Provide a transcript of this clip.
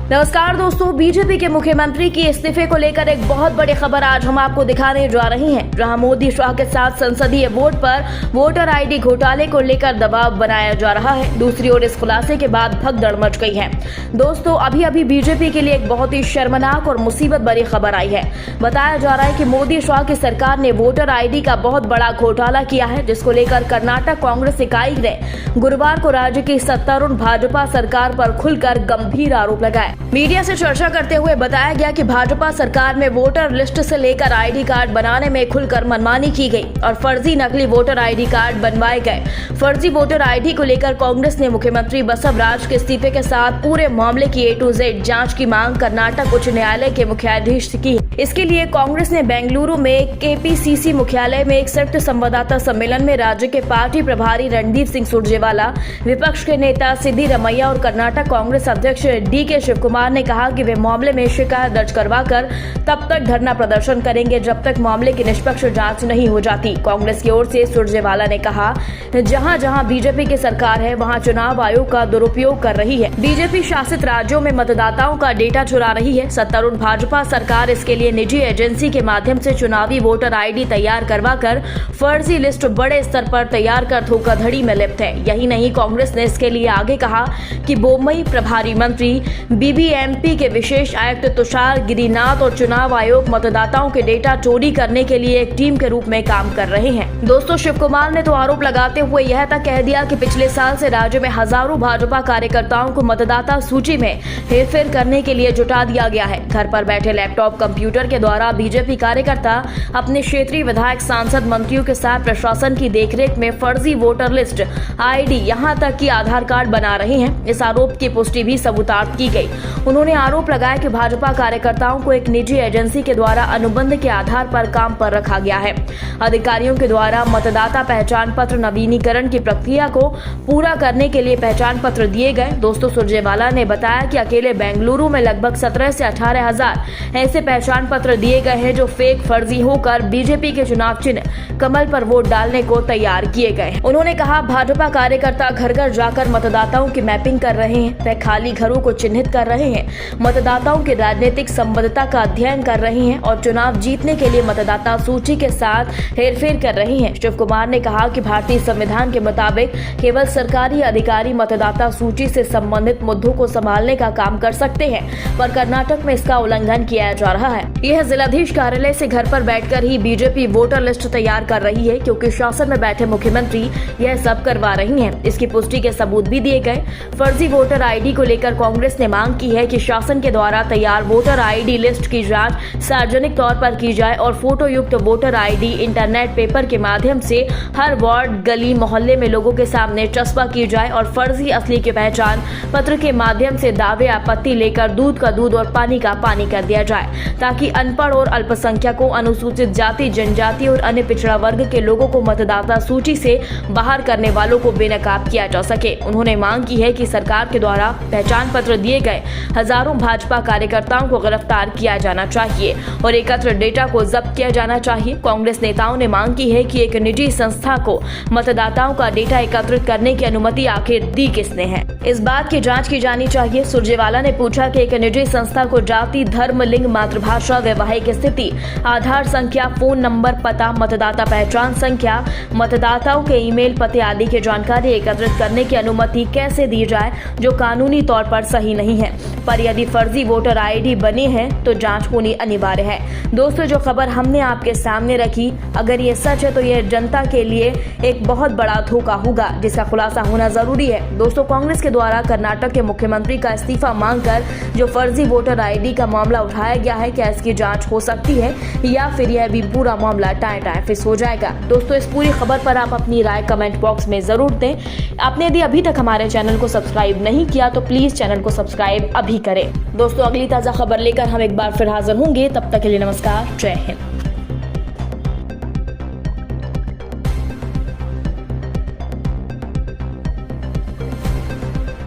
नमस्कार दोस्तों, बीजेपी के मुख्यमंत्री की इस्तीफे को लेकर एक बहुत बड़ी खबर आज हम आपको दिखाने जा रही हैं, जहां मोदी शाह के साथ संसदीय वोट पर वोटर आईडी घोटाले को लेकर दबाव बनाया जा रहा है। दूसरी ओर इस खुलासे के बाद भगदड़ मच गई है। दोस्तों, अभी बीजेपी के लिए एक बहुत ही शर्मनाक और मुसीबत भरी खबर आई है। बताया जा रहा है कि मोदी शाह की सरकार ने वोटर आईडी का बहुत बड़ा घोटाला किया है, जिसको लेकर कर्नाटक कांग्रेस इकाई ने गुरुवार को राज्य की सत्तारूढ़ भाजपा सरकार पर खुलकर गंभीर आरोप लगाए। मीडिया से चर्चा करते हुए बताया गया कि भाजपा सरकार में वोटर लिस्ट से लेकर आईडी कार्ड बनाने में खुलकर मनमानी की गई और फर्जी नकली वोटर आईडी कार्ड बनवाए गए। फर्जी वोटर आईडी को लेकर कांग्रेस ने मुख्यमंत्री बसवराज के इस्तीफे के साथ पूरे मामले की A to Z जांच की मांग कर्नाटक उच्च न्यायालय के मुख्याधीश से की। इसके लिए कांग्रेस ने बेंगलुरु में KPCC मुख्यालय में एक संयुक्त संवाददाता सम्मेलन में राज्य के पार्टी प्रभारी रणदीप सिंह सुरजेवाला, विपक्ष के नेता सिद्धिरमैया और कर्नाटक कांग्रेस अध्यक्ष DK शिवकुमार ने कहा कि वे मामले में शिकायत दर्ज करवाकर तब तक धरना प्रदर्शन करेंगे जब तक मामले की निष्पक्ष जांच नहीं हो जाती। कांग्रेस की ओर से सुरजेवाला ने कहा, जहां बीजेपी की सरकार है वहां चुनाव आयोग का दुरुपयोग कर रही है। बीजेपी शासित राज्यों में मतदाताओं का डेटा चुरा रही है। सत्तारूढ़ भाजपा सरकार इसके लिए निजी एजेंसी के माध्यम से चुनावी वोटर आईडी तैयार करवाकर फर्जी लिस्ट बड़े स्तर पर तैयार कर धोखाधड़ी में लिप्त है। यही नहीं, कांग्रेस ने इसके लिए आगे कहा कि बोम्मई प्रभारी मंत्री BBMP के विशेष आयुक्त तुषार गिरिनाथ और चुनाव आयोग मतदाताओं के डेटा चोरी करने के लिए एक टीम के रूप में काम कर रहे हैं। दोस्तों, शिव कुमार ने तो आरोप लगाते हुए यह तक कह दिया कि पिछले साल से राज्य में हजारों भाजपा कार्यकर्ताओं को मतदाता सूची में हेरफेर करने के लिए जुटा दिया गया है। घर पर बैठे लैपटॉप कंप्यूटर के द्वारा बीजेपी कार्यकर्ता अपने क्षेत्रीय विधायक, सांसद, मंत्रियों के साथ प्रशासन की देखरेख में फर्जी वोटर लिस्ट, आईडी, यहां तक कि आधार कार्ड बना रहे हैं। इस आरोप की पुष्टि भी सबूतार्थ की गई। उन्होंने आरोप लगाया कि भाजपा कार्यकर्ताओं को एक निजी एजेंसी के द्वारा अनुबंध के आधार पर काम पर रखा गया है। अधिकारियों के द्वारा मतदाता पहचान पत्र नवीनीकरण की प्रक्रिया को पूरा करने के लिए पहचान पत्र दिए गए। दोस्तों, सुरजेवाला ने बताया कि अकेले बेंगलुरु में लगभग 17 से 18 हजार ऐसे पहचान पत्र दिए गए हैं जो फेक, फर्जी होकर बीजेपी के चुनाव चिन्ह कमल पर वोट डालने को तैयार किए गए। उन्होंने कहा, भाजपा कार्यकर्ता घर घर जाकर मतदाताओं की मैपिंग कर रहे हैं, वे खाली घरों को चिन्हित कर रहे हैं, मतदाताओं की राजनीतिक संबद्धता का अध्ययन कर रहे हैं और चुनाव जीतने के लिए मतदाता सूची के साथ हेरफेर कर रहे हैं। शिव कुमार ने कहा कि भारतीय संविधान के मुताबिक केवल सरकारी अधिकारी मतदाता सूची से संबंधित मुद्दों को संभालने का काम कर सकते हैं, पर कर्नाटक में इसका उल्लंघन किया जा रहा है। यह जिलाधीश कार्यालय से घर पर बैठकर ही बीजेपी वोटर लिस्ट तैयार कर रही है, क्योंकि शासन में बैठे मुख्यमंत्री यह सब करवा रही हैं। इसकी पुष्टि के सबूत भी दिए गए। फर्जी वोटर आईडी को लेकर कांग्रेस ने मांग की है कि शासन के द्वारा तैयार वोटर आईडी लिस्ट की जांच सार्वजनिक तौर पर की जाए और फोटो युक्त वोटर आईडी इंटरनेट पेपर के माध्यम से हर वार्ड, गली, मोहल्ले में लोगों के सामने चस्पा की जाए और फर्जी असली के पहचान पत्र के माध्यम से दावे आपत्ति लेकर दूध का दूध और पानी का पानी कर दिया जाए, ताकि अनपढ़ और अल्पसंख्यकों, अनुसूचित जाति, जनजाति और अन्य पिछड़ा वर्ग के लोगों को मतदाता सूची से बाहर करने वालों को बेनकाब किया जा सके। उन्होंने मांग की है कि सरकार के द्वारा पहचान पत्र दिए गए हजारों भाजपा कार्यकर्ताओं को गिरफ्तार किया जाना चाहिए और एकत्र डेटा को जब्त किया जाना चाहिए। कांग्रेस नेताओं ने मांग की है कि एक निजी संस्था को मतदाताओं का डेटा एकत्रित करने की अनुमति आखिर दी किसने है, इस बात की जांच की जानी चाहिए। सुरजेवाला ने पूछा कि एक निजी संस्था को जाति, धर्म, लिंग, मातृभाषा, वैवाहिक स्थिति, आधार संख्या, फोन नंबर, पता, मतदाता पहचान संख्या, मतदाताओं के ईमेल पते आदि की जानकारी एकत्रित करने की अनुमति कैसे दी जाए, जो कानूनी तौर पर सही नहीं है। पर यदि फर्जी वोटर आईडी बने हैं तो जांच होनी अनिवार्य है। दोस्तों, जो खबर हमने आपके सामने रखी, अगर ये सच है तो यह जनता के लिए एक बहुत बड़ा धोखा होगा, जिसका खुलासा होना जरूरी है। दोस्तों, कांग्रेस के द्वारा कर्नाटक के मुख्यमंत्री का इस्तीफा मांगकर जो फर्जी वोटर आईडी का मामला उठाया गया है, क्या इसकी जांच हो सकती है या फिर यह भी पूरा मामला टाई फिस हो जाएगा? दोस्तों, इस पूरी खबर पर आप अपनी राय कमेंट बॉक्स में जरूर दें। आपने यदि अभी तक हमारे चैनल को सब्सक्राइब नहीं किया तो प्लीज चैनल को सब्सक्राइब अभी करें। दोस्तों, अगली ताजा खबर लेकर हम एक बार फिर हाजिर होंगे। तब तक के लिए नमस्कार, जय हिंद।